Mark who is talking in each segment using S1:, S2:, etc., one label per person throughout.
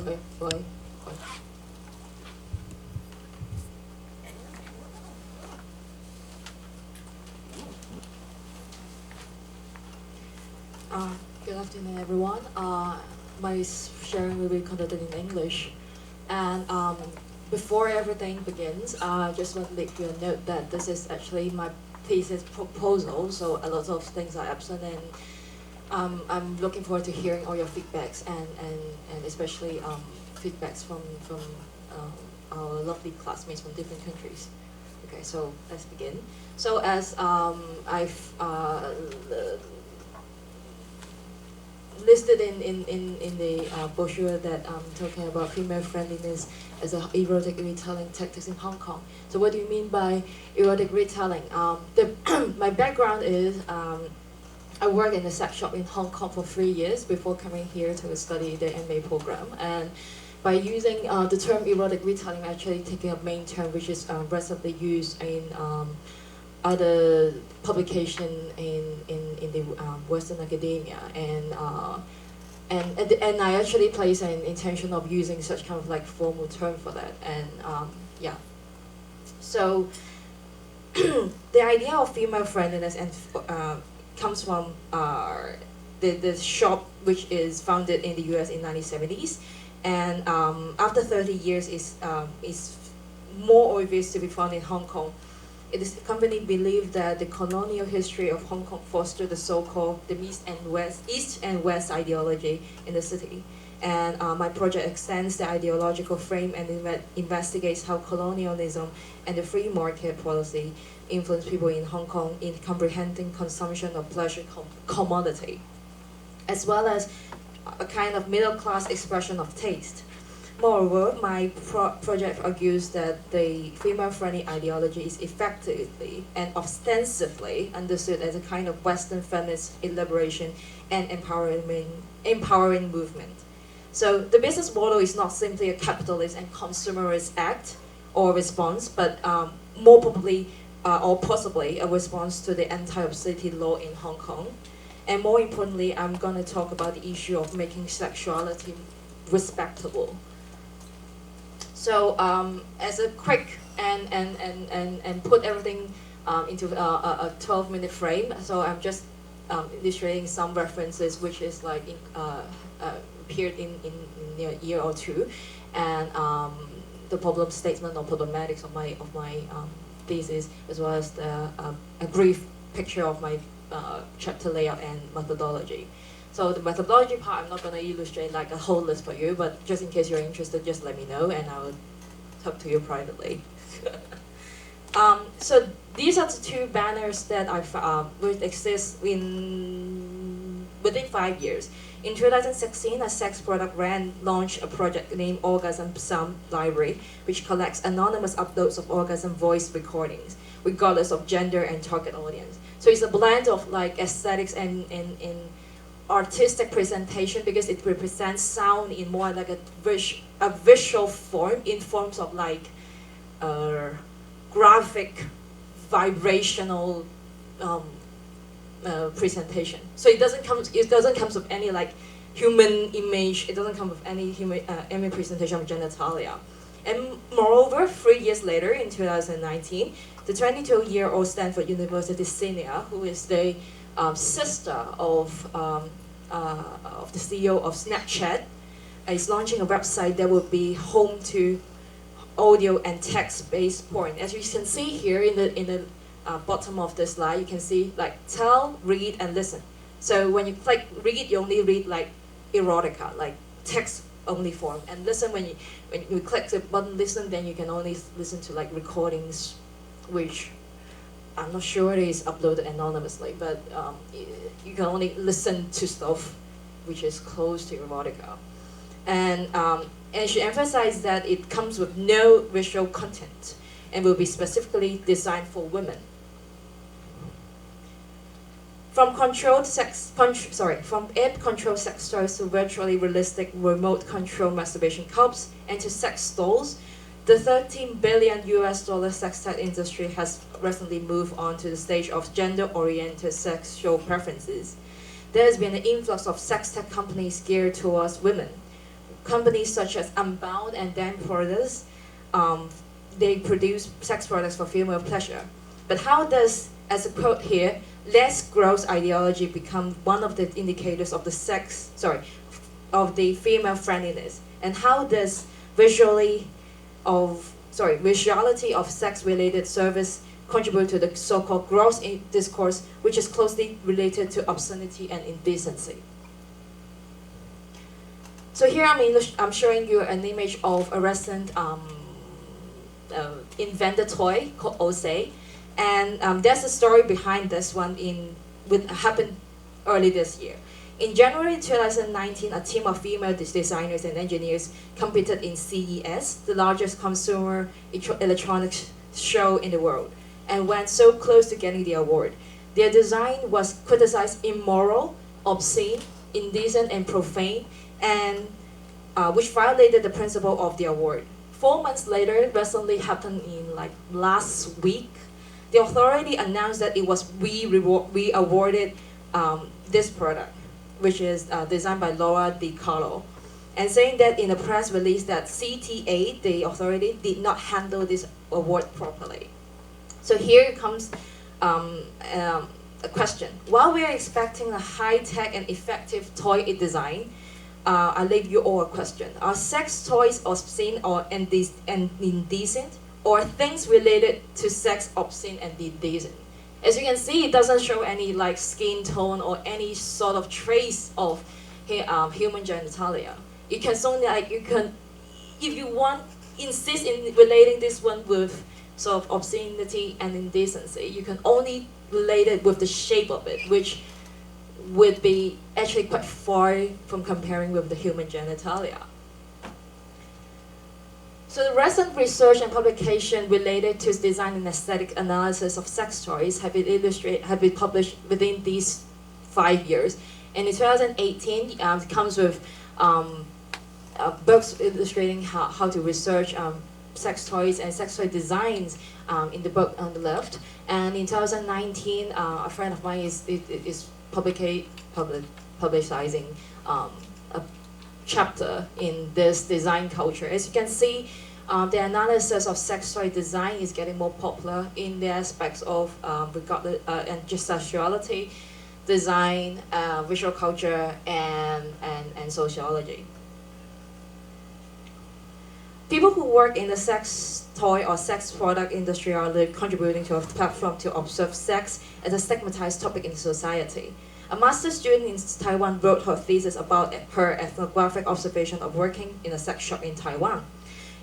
S1: Okay, bye. Good afternoon, everyone. My sharing will be conducted in English. And before everything begins, I just want to make you a note that this is actually my thesis proposal, so a lot of things are absent, and I'm looking forward to hearing all your feedbacks and especially feedbacks from our lovely classmates from different countries. Okay, so let's begin. So as I've listed in the brochure that I'm talking about female friendliness as a erotic retelling tactics in Hong Kong. So what do you mean by erotic retelling? My background is I worked in a sex shop in Hong Kong for 3 years before coming here to study the MA program. And by using the term erotic retelling, I'm actually taking a main term which is recently used in other publication in the Western academia, and I actually place an intention of using such kind of like formal term for that, and yeah. So the idea of female friendliness and comes from the shop which is founded in the US in 1970s, and after 30 years is more obvious to be found in Hong Kong. The company believed that the colonial history of Hong Kong fostered the so-called the East and West ideology in the city. And my project extends the ideological frame and investigates how colonialism and the free market policy influence people in Hong Kong in comprehending consumption of pleasure commodity, as well as a kind of middle-class expression of taste. Moreover, my project argues that the female-friendly ideology is effectively and ostensibly understood as a kind of Western feminist liberation and empowering movement. So the business model is not simply a capitalist and consumerist act or response, but more probably or possibly a response to the anti-obscenity law in Hong Kong. And more importantly, I'm going to talk about the issue of making sexuality respectable. So as a quick and put everything into a 12-minute frame, so I'm just illustrating some references which is like appeared in a year or two, and the problem statement or problematics of my thesis, as well as a brief picture of my chapter layout and methodology. So the methodology part, I'm not going to illustrate like a whole list for you, but just in case you're interested, just let me know and I will talk to you privately. So these are the two banners that which exist within 5 years. In 2016, a sex product brand launched a project named Orgasm Sound Library, which collects anonymous uploads of orgasm voice recordings, regardless of gender and target audience. So it's a blend of like aesthetics and artistic presentation, because it represents sound in more like a visual form, in forms of like graphic, vibrational presentation. So it doesn't come with any like human image. It doesn't come with any human presentation of genitalia. And moreover, 3 years later, in 2019, the 22-year-old Stanford University Celia, who is the sister of the CEO of Snapchat, is launching a website that will be home to audio and text-based porn. As you can see here in the bottom of the slide, you can see like tell, read, and listen. So when you click read, you only read like erotica, like text-only form, and listen when you click the button listen, then you can only listen to like recordings, which I'm not sure it is uploaded anonymously, but you can only listen to stuff which is close to erotica. And she emphasized that it comes with no visual content and will be specifically designed for women. From app-controlled sex toys to virtually realistic remote-controlled masturbation cups and to sex dolls, the $13 billion sex tech industry has recently moved on to the stage of gender-oriented sexual preferences. There has been an influx of sex tech companies geared towards women. companies such as Unbound and Dan Brothers, they produce sex products for female pleasure. But how does, as a quote here, less gross ideology become one of the indicators of the female friendliness? And how does visuality of sex-related service contribute to the so-called gross discourse, which is closely related to obscenity and indecency? So here I'm showing you an image of a recent invented toy called Ose, and there's a story behind this one happened early this year. In January 2019, a team of female designers and engineers competed in CES, the largest consumer electronics show in the world, and went so close to getting the award. Their design was criticized immoral, obscene, indecent, and profane, and which violated the principle of the award. 4 months later, recently happened in last week, the authority announced that it was re-awarded this product, which is designed by Laura Di Carlo, and saying that in a press release that CTA, the authority, did not handle this award properly. So here comes a question. While we are expecting a high-tech and effective toy design, I leave you all a question. Are sex toys obscene or indecent, or things related to sex obscene and indecent? As you can see, it doesn't show any skin tone or any sort of trace of human genitalia. You can if you want, insist in relating this one with sort of obscenity and indecency, you can only relate it with the shape of it, which would be actually quite far from comparing with the human genitalia. So the recent research and publication related to design and aesthetic analysis of sex toys have been published within these 5 years. And in 2018, it comes with books illustrating how to research sex toys and sex toy designs in the book on the left. And in 2019, a friend of mine is publicizing a chapter in this design culture. As you can see, the analysis of sex toy design is getting more popular in the aspects of and just sexuality, design, visual culture, and sociology. People who work in the sex toy or sex product industry are contributing to a platform to observe sex as a stigmatized topic in society. A master's student in Taiwan wrote her thesis about her ethnographic observation of working in a sex shop in Taiwan.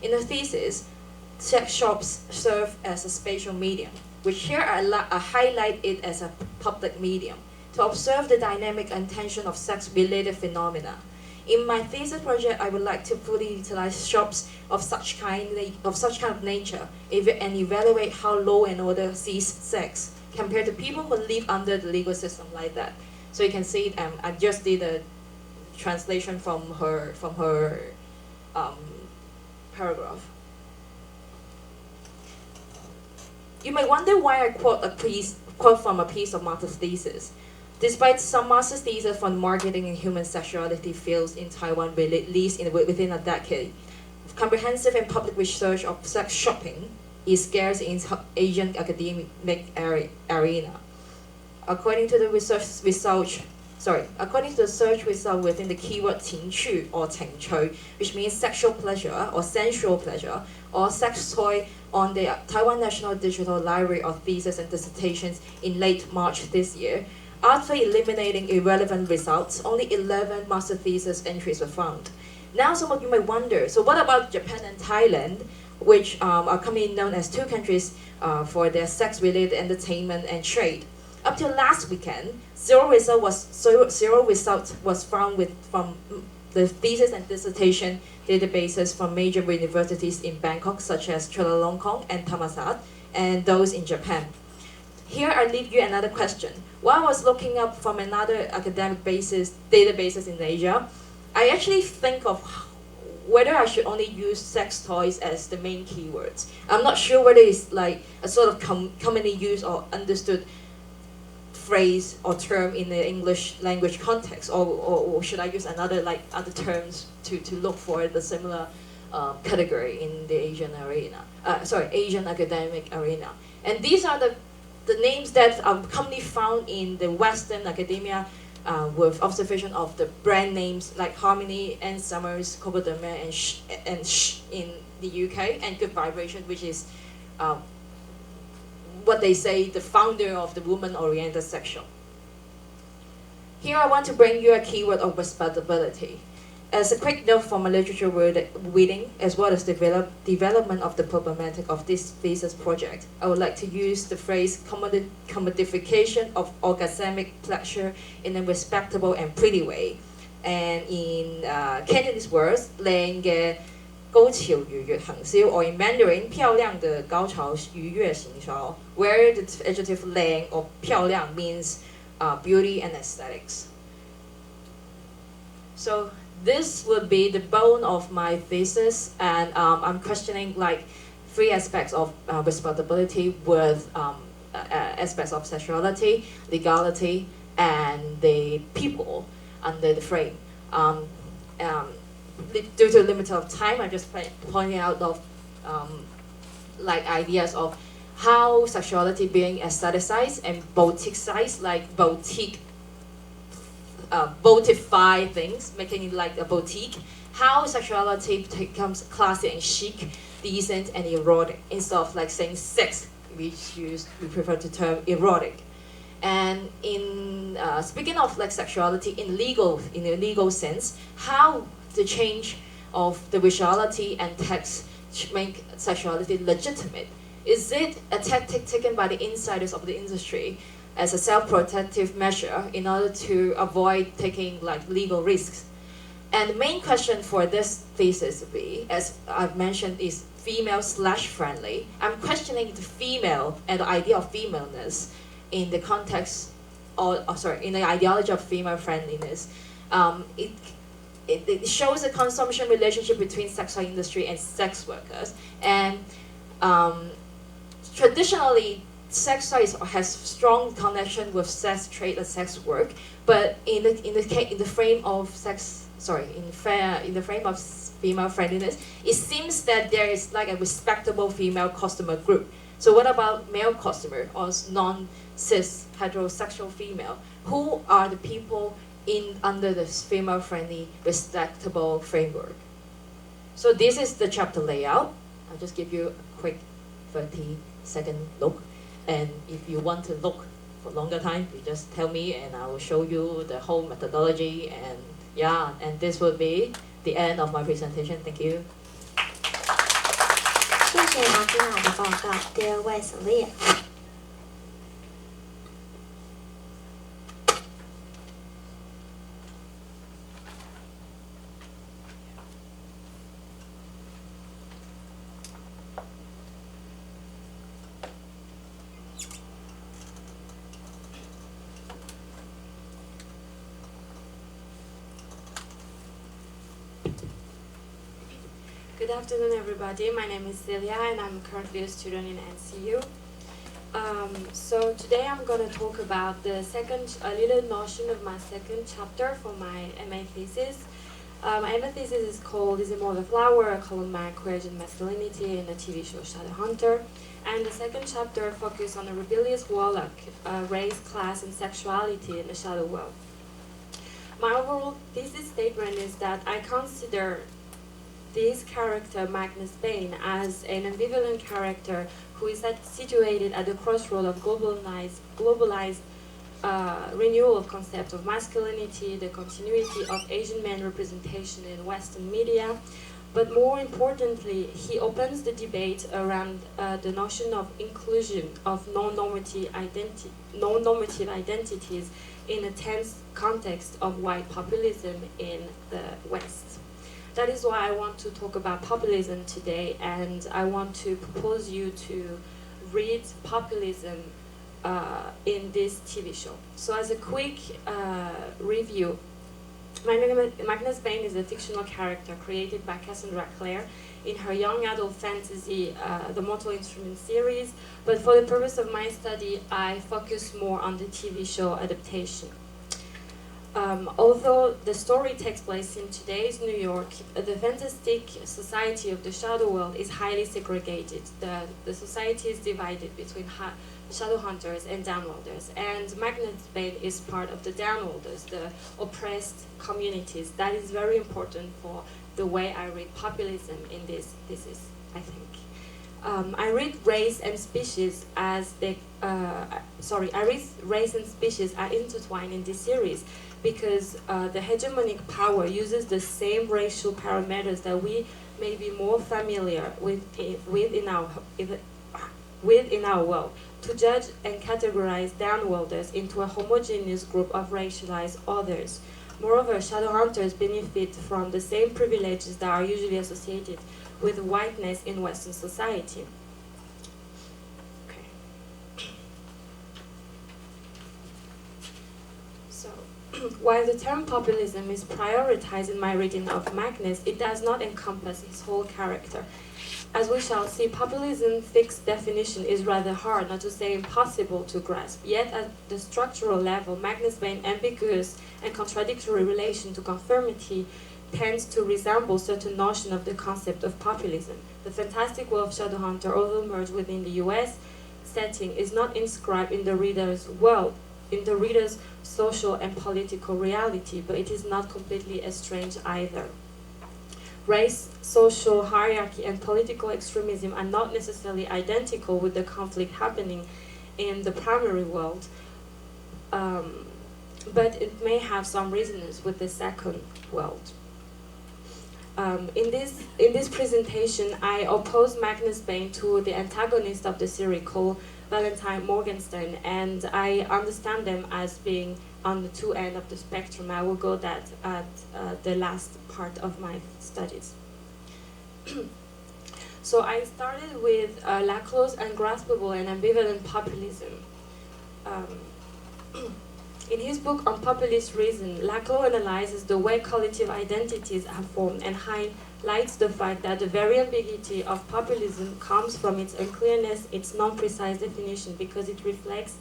S1: In her thesis, sex shops serve as a spatial medium, which here I highlight it as a public medium, to observe the dynamic and tension of sex-related phenomena. In my thesis project, I would like to fully utilize shops of such kind of nature and evaluate how law and order sees sex compared to people who live under the legal system like that. So you can see, I just did a translation from her paragraph. You may wonder why I quote from a piece of master's thesis. Despite some master's theses from marketing and human sexuality fields in Taiwan released within a decade, comprehensive and public research of sex shopping is scarce in Asian academic arena. According to the search result within the keyword 情趣 or 情趣, which means sexual pleasure or sensual pleasure, or sex toy on the Taiwan National Digital Library of Theses and Dissertations in late March this year, after eliminating irrelevant results, only 11 master thesis entries were found. Now some of you may wonder, so what about Japan and Thailand, which are commonly known as two countries for their sex-related entertainment and trade? Up till last weekend, zero result was found from the thesis and dissertation databases from major universities in Bangkok, such as Chulalongkorn and Thammasat, and those in Japan. Here I leave you another question. While I was looking up from another academic databases in Asia, I actually think of whether I should only use sex toys as the main keywords. I'm not sure whether it's like a sort of commonly used or understood phrase or term in the English language context, or should I use other terms to look for the similar category in the Asian arena? Asian academic arena. And these are the names that are commonly found in the Western academia, with observation of the brand names like Harmony and Summers, Copoderma, and Sh in the UK, and Good Vibration, which is what they say the founder of the woman-oriented section. Here I want to bring you a keyword of respectability. As a quick note for my literature reading, as well as development of the problematic of this thesis project, I would like to use the phrase commodification of orgasmic pleasure in a respectable and pretty way. And in Cantonese words, 靚嘅高潮愉悅行銷, or in Mandarin, 漂亮的高潮愉悅行銷, where the adjective 靚 or 漂亮 means beauty and aesthetics. So this would be the bone of my thesis, and I'm questioning like 3 aspects of respectability with aspects of sexuality, legality, and the people under the frame. Due to the limit of time, I'm just pointing out of like ideas of how sexuality being aestheticized and boutique-sized, like boutique boatify things, making it like a boutique. How sexuality becomes classy and chic, decent and erotic, instead of like saying sex, we prefer the term erotic. And in speaking of like sexuality in a legal sense, how the change of the visuality and text make sexuality legitimate? Is it a tactic taken by the insiders of the industry as a self-protective measure in order to avoid taking like legal risks? And the main question for this thesis would be, as I've mentioned, is female/friendly. I'm questioning the female and the idea of femaleness in the context, in the ideology of female friendliness. It shows a consumption relationship between sexual industry and sex workers. And traditionally, sex has strong connection with sex trade and sex work, but in the frame of female friendliness, it seems that there is like a respectable female customer group. So what about male customer or non-cis heterosexual female? Who are the people under this female-friendly, respectable framework? So this is the chapter layout. I'll just give you a quick 30-second look. And if you want to look for longer time, you just tell me and I will show you the whole methodology. And yeah, and this will be the end of my presentation. Thank you.
S2: 谢谢马吉娜的报告。第二位 Celia。Good
S3: afternoon, everybody. My name is Celia, and I'm currently a student in NCU. So today I'm going to talk about a little notion of my second chapter for my MA thesis. My MA thesis is called "Is It More the Flower? A Column Mark Courage and Masculinity in the TV show Shadowhunter." And the second chapter focuses on a rebellious warlock, race, class, and sexuality in the shadow world. My overall thesis statement is that I consider this character, Magnus Bane, as an ambivalent character who is situated at the crossroad of globalized renewal of concept of masculinity, the continuity of Asian men representation in Western media, but more importantly, he opens the debate around the notion of inclusion of non-normative identities in a tense context of white populism in the West. That is why I want to talk about populism today, and I want to propose you to read populism in this TV show. So as a quick review, Magnus Bane is a fictional character created by Cassandra Clare in her young adult fantasy, the Mortal Instruments series, but for the purpose of my study, I focus more on the TV show adaptation. Although the story takes place in today's New York, the fantastic society of the Shadow World is highly segregated. The society is divided between Shadow Hunters and Downworlders, and Magnus Bane is part of the Downworlders, the oppressed communities. That is very important for the way I read populism in this thesis, I think. I read race and species as race and species are intertwined in this series because the hegemonic power uses the same racial parameters that we may be more familiar with in our world to judge and categorize downworlders into a homogeneous group of racialized others. Moreover, shadow hunters benefit from the same privileges that are usually associated with whiteness in Western society. Okay. So, while the term populism is prioritized in my reading of Magnus, it does not encompass his whole character. As we shall see, populism's fixed definition is rather hard, not to say impossible to grasp. Yet at the structural level, Magnus Bane's ambiguous and contradictory relation to conformity tends to resemble certain notion of the concept of populism. The fantastic world of Shadowhunter, although merged within the US setting, is not inscribed in the reader's world, in the reader's social and political reality, but it is not completely estranged either. Race, social hierarchy, and political extremism are not necessarily identical with the conflict happening in the primary world, but it may have some resonance with the second world. In this presentation, I oppose Magnus Bane to the antagonist of the series called Valentine Morgenstern, and I understand them as being on the two ends of the spectrum. I will go that at the last part of my studies. So I started with Laclau's ungraspable and ambivalent populism. In his book on populist reason, Laclau analyzes the way collective identities are formed and highlights the fact that the very ambiguity of populism comes from its unclearness, its non-precise definition, because it reflects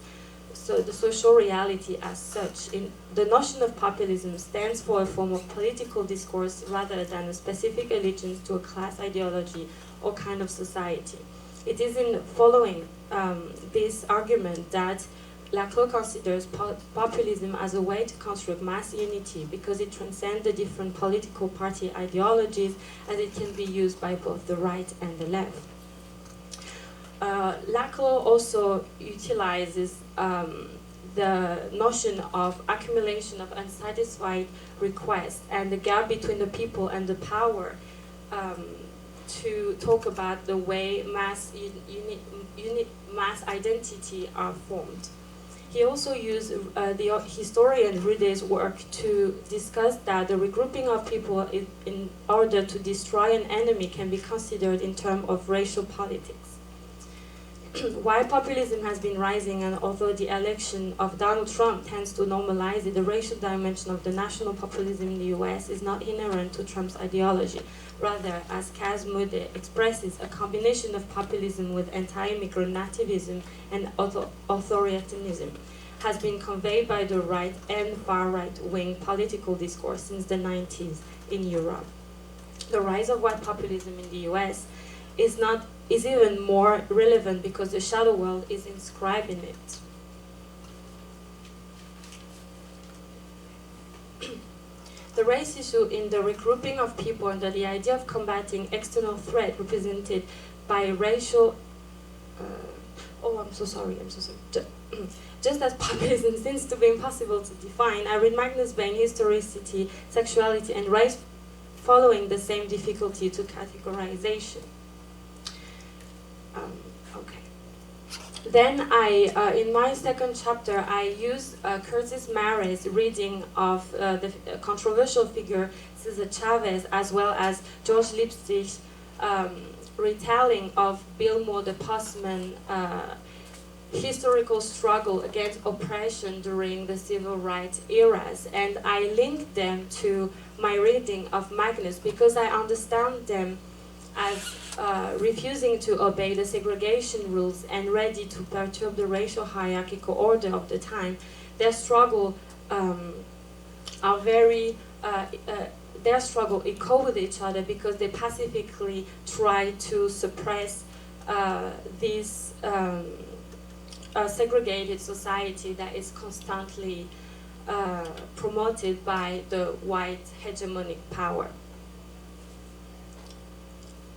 S3: the social reality as such. The notion of populism stands for a form of political discourse rather than a specific allegiance to a class ideology or kind of society. It is in following this argument that Laclau considers populism as a way to construct mass unity because it transcends the different political party ideologies and it can be used by both the right and the left. Laclau also utilizes the notion of accumulation of unsatisfied requests and the gap between the people and the power to talk about the way mass identity are formed. He also used the historian Rude's work to discuss that the regrouping of people in order to destroy an enemy can be considered in terms of racial politics. While populism has been rising, and although the election of Donald Trump tends to normalize it, the racial dimension of the national populism in the US is not inherent to Trump's ideology. Rather, as Kaz Moody expresses, a combination of populism with anti-immigrant nativism and authoritarianism has been conveyed by the right and far-right-wing political discourse since the 90s in Europe. The rise of white populism in the US is even more relevant because the shadow world is inscribed in it. The race issue in the regrouping of people under the idea of combating external threat represented by racial Just as populism seems to be impossible to define, I read Magnus Bane historicity, sexuality, and race following the same difficulty to categorization. Then in my second chapter, I use Curtis Marais' reading of the controversial figure Cesar Chavez, as well as George Lipstich's retelling of Bill Moore, the postman, historical struggle against oppression during the civil rights eras, and I link them to my reading of Magnus because I understand them as refusing to obey the segregation rules and ready to perturb the racial hierarchical order of the time. Their struggle are very their struggle echo with each other because they pacifically try to suppress this segregated society that is constantly promoted by the white hegemonic power.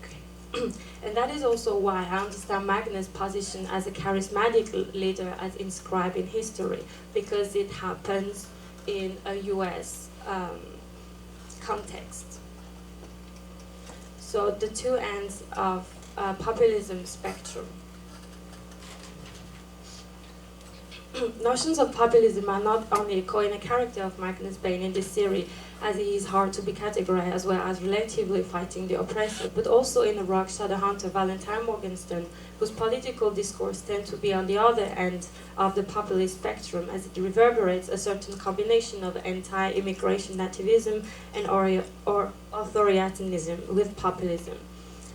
S3: Okay. And that is also why I understand Magnus' position as a charismatic leader as inscribed in history, because it happens in a US context. So the two ends of populism spectrum. Notions of populism are not only echoing a character of Magnus Bain in this series, as he is hard to be categorized as well as relatively fighting the oppressor, but also in the rock Shadowhunter Valentine Morgenstern, whose political discourse tends to be on the other end of the populist spectrum, as it reverberates a certain combination of anti-immigration nativism and or authoritarianism with populism.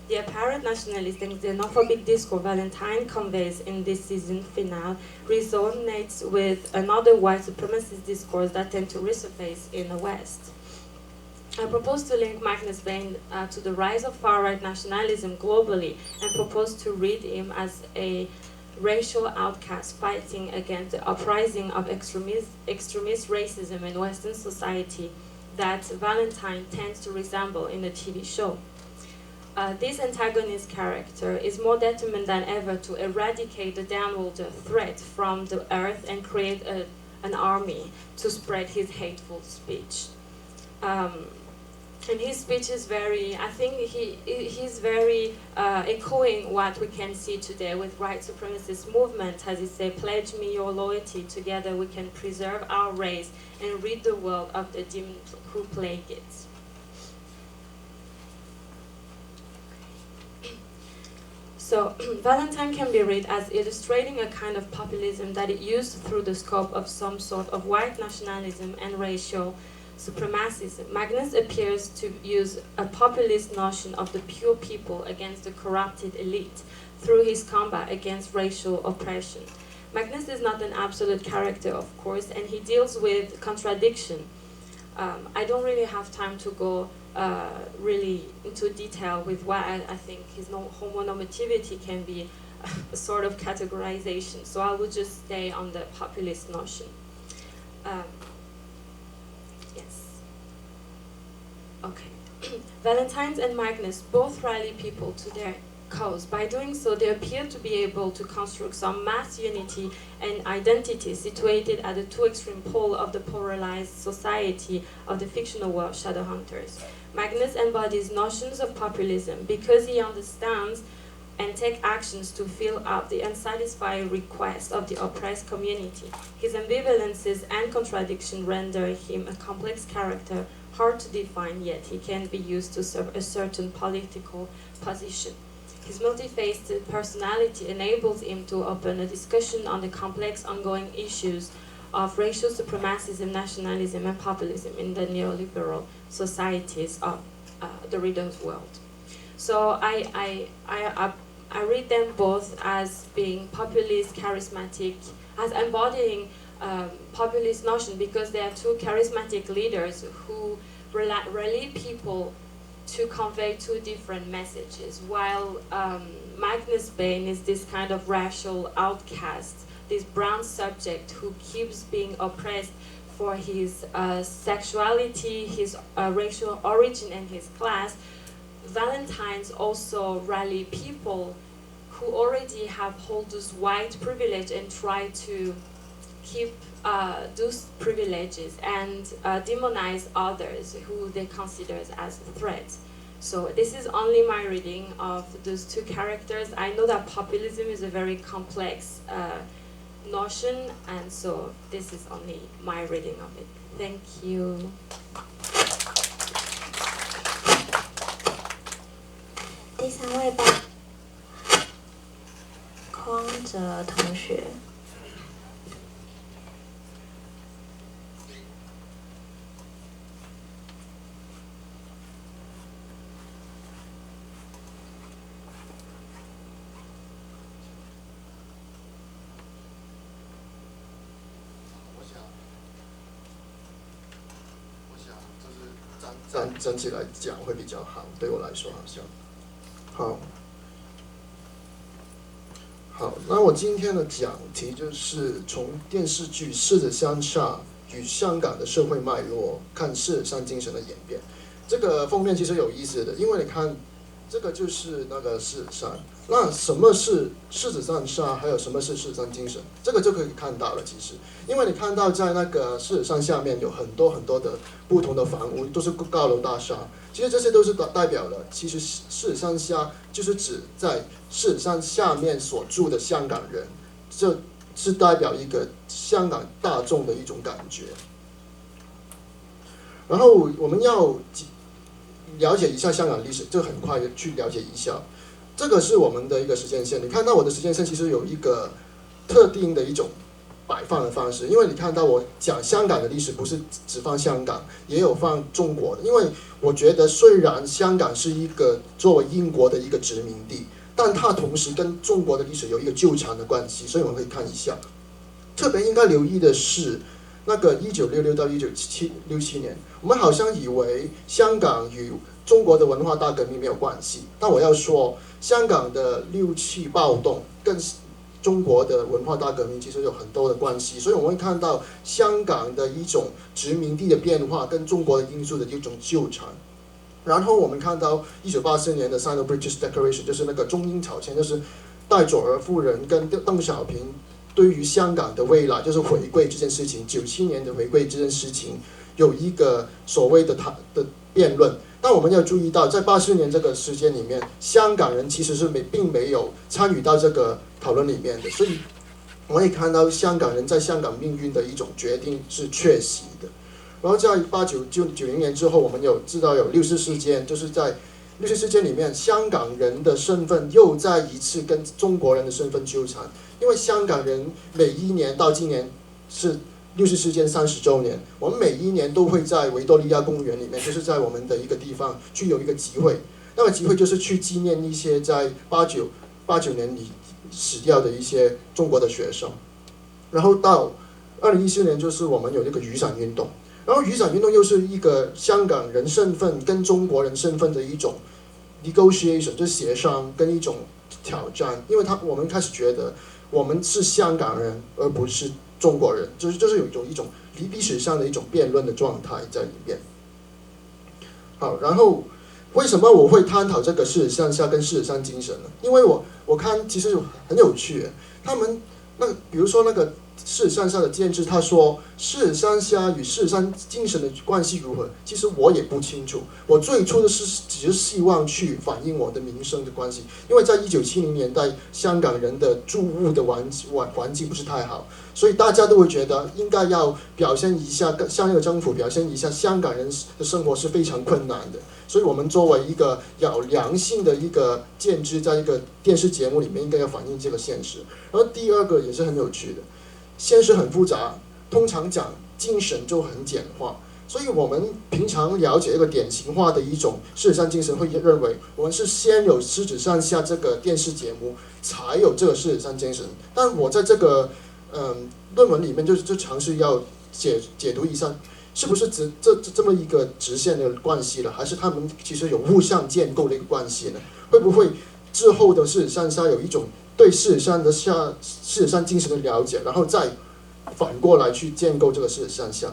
S3: The apparent nationalist and xenophobic discourse Valentine conveys in this season finale resonates with another white supremacist discourse that tends to resurface in the West. I propose to link Magnus Bain to the rise of far-right nationalism globally and propose to read him as a racial outcast fighting against the uprising of extremist racism in Western society that Valentine tends to resemble in the TV show. This antagonist character is more determined than ever to eradicate the downward threat from the earth and create an army to spread his hateful speech. And his speech is very, I think he's very echoing what we can see today with white supremacist movement, as he said, pledge me your loyalty, together we can preserve our race and rid the world of the demons who plague it. So Valentine can be read as illustrating a kind of populism that it used through the scope of some sort of white nationalism and racial supremacism. Magnus appears to use a populist notion of the pure people against the corrupted elite through his combat against racial oppression. Magnus is not an absolute character, of course, and he deals with contradiction. I don't really have time to go really into detail with why I think his homonormativity can be a sort of categorization. So I will just stay on the populist notion. Yes. Okay. Valentine and Magnus both rally people to their cause. By doing so, they appear to be able to construct some mass unity and identity situated at the two extreme poles of the polarized society of the fictional world Shadowhunters. Magnus embodies notions of populism because he understands and takes actions to fill out the unsatisfied requests of the oppressed community. His ambivalences and contradictions render him a complex character, hard to define, yet he can be used to serve a certain political position. His multifaceted personality enables him to open a discussion on the complex ongoing issues of racial supremacism, nationalism, and populism in the neoliberal societies of the reader's world. So I read them both as being populist, charismatic, as embodying populist notion, because they are two charismatic leaders who rally people to convey two different messages, while Magnus Bain is this kind of racial outcast, this brown subject who keeps being oppressed for his sexuality, his racial origin, and his class. Valentines also rally people who already have hold this white privilege and try to keep those privileges and demonize others who they consider as threats. So this is only my reading of those two characters. I know that populism is a very complex notion, and so this is only my reading of it. Thank you.
S2: 第三位吧，孔匡哲同学。
S4: 整体来讲会比较好，对我来说好像。好，那我今天的讲题就是从电视剧《狮子山下》与香港的社会脉络看狮子山精神的演变。这个封面其实有意思的，因为你看，这个就是那个狮子山。那什么是狮子山下，还有什么是狮子山精神？这个就可以看到了。其实，因为你看到在那个狮子山下面有很多的不同的房屋，都是高楼大厦。其实这些都是代表了，其实狮子山下就是指在狮子山下面所住的香港人，这是代表一个香港大众的一种感觉。然后我们要了解一下香港历史，就很快的去了解一下。这个是我们的一个时间线，你看到我的时间线其实有一个特定的一种摆放的方式，因为你看到我讲香港的历史不是只放香港，也有放中国的，因为我觉得虽然香港是一个作为英国的一个殖民地，但它同时跟中国的历史有一个纠缠的关系，所以我们可以看一下。特别应该留意的是，那个1966到1967年，我们好像以为香港与中国的文化大革命没有关系，但我要说，香港的6·7暴动跟中国的文化大革命其实有很多的关系，所以我们会看到香港的一种殖民地的变化跟中国的因素的一种纠缠。然后我们看到1984年的 Sino-British Declaration， 就是那个中英朝签，就是戴佐尔夫人跟邓小平对于香港的未来，就是回归这件事情，97年的回归这件事情，有一个所谓的辩论。但我们要注意到，在80年这个时间里面，香港人其实是并没有参与到这个讨论里面的，所以我们可以看到香港人在香港命运的一种决定是确息的。然后在90年之后，我们知道有6·4事件，就是在6·4事件里面，香港人的身份又再一次跟中国人的身份纠缠，因为香港人每一年到今年是6·4事件30周年，我们每一年都会在维多利亚公园里面，就是在我们的一个地方去有一个集会，那个集会就是去纪念一些在89年里死掉的一些中国的学生。然后到2014年，就是我们有这个雨伞运动，然后雨伞运动又是一个香港人身份跟中国人身份的一种 negotiation， 就是协商跟一种挑战，因为我们开始觉得我们是香港人而不是中国人，就是有一种历史上的一种辩论的状态在里面。好，然后为什么我会探讨这个狮子山下跟狮子山精神呢？因为我看其实很有趣，他们比如说那个狮子山下的建制，他说狮子山下与狮子山精神的关系如何，其实我也不清楚。我最初的只是希望去反映我的民生的关系，因为在1970年代，香港人的住屋的环境不是太好，所以大家都会觉得应该要表现一下，向那个政府表现一下香港人的生活是非常困难的。所以我们作为一个有良性的一个建制，在一个电视节目里面应该要反映这个现实。然后第二个也是很有趣的，现实很复杂，通常讲精神就很简化，所以我们平常了解一个典型化的一种狮子山精神，会认为我们是先有狮子山下这个电视节目，才有这个狮子山精神。但我在这个论文里面就尝试要解读一下，是不是这么一个直线的关系了，还是他们其实有互相建构的一个关系呢？会不会之后的狮子山下有一种对狮子山精神的了解，然后再反过来去建构这个狮子山下？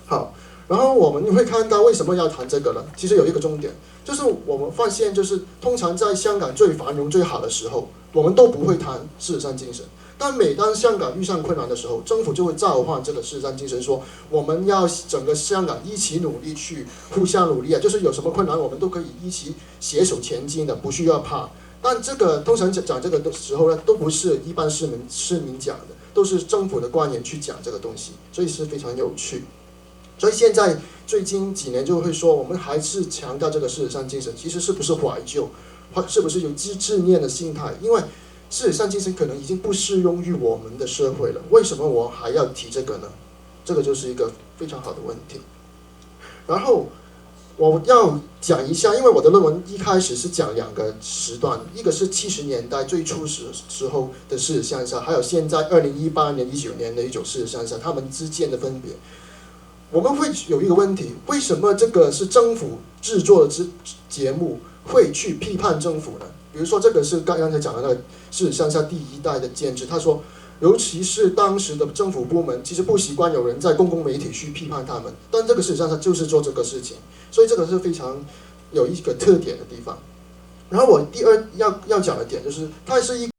S4: 好，然后我们会看到为什么要谈这个呢？其实有一个重点，就是我们发现，就是通常在香港最繁荣最好的时候，我们都不会谈狮子山精神。但每当香港遇上困难的时候，政府就会召唤这个狮子山精神，说我们要整个香港一起努力，去互相努力啊！就是有什么困难，我们都可以一起携手前进的，不需要怕。但这个通常讲这个的时候呢，都不是一般市民讲的，都是政府的官员去讲这个东西，所以是非常有趣。所以现在最近几年就会说，我们还是强调这个狮子山精神，其实是不是怀旧，是不是有自念的心态？因为事实上其实可能已经不适用于我们的社会了，为什么我还要提这个呢？这个就是一个非常好的问题。然后我要讲一下，因为我的论文一开始是讲2个时段，一个是70年代最初时候的事实现象，还有现在2018年、19年的一种事实现象，它们之间的分别。我们会有一个问题，为什么这个是政府制作的节目会去批判政府呢？比如说这个是刚才讲的那个事实现象第1代的建制，他说尤其是当时的政府部门其实不习惯有人在公共媒体去批判他们，但这个事实上他就是做这个事情，所以这个是非常有一个特点的地方。然后我第二要讲的点就是，它是一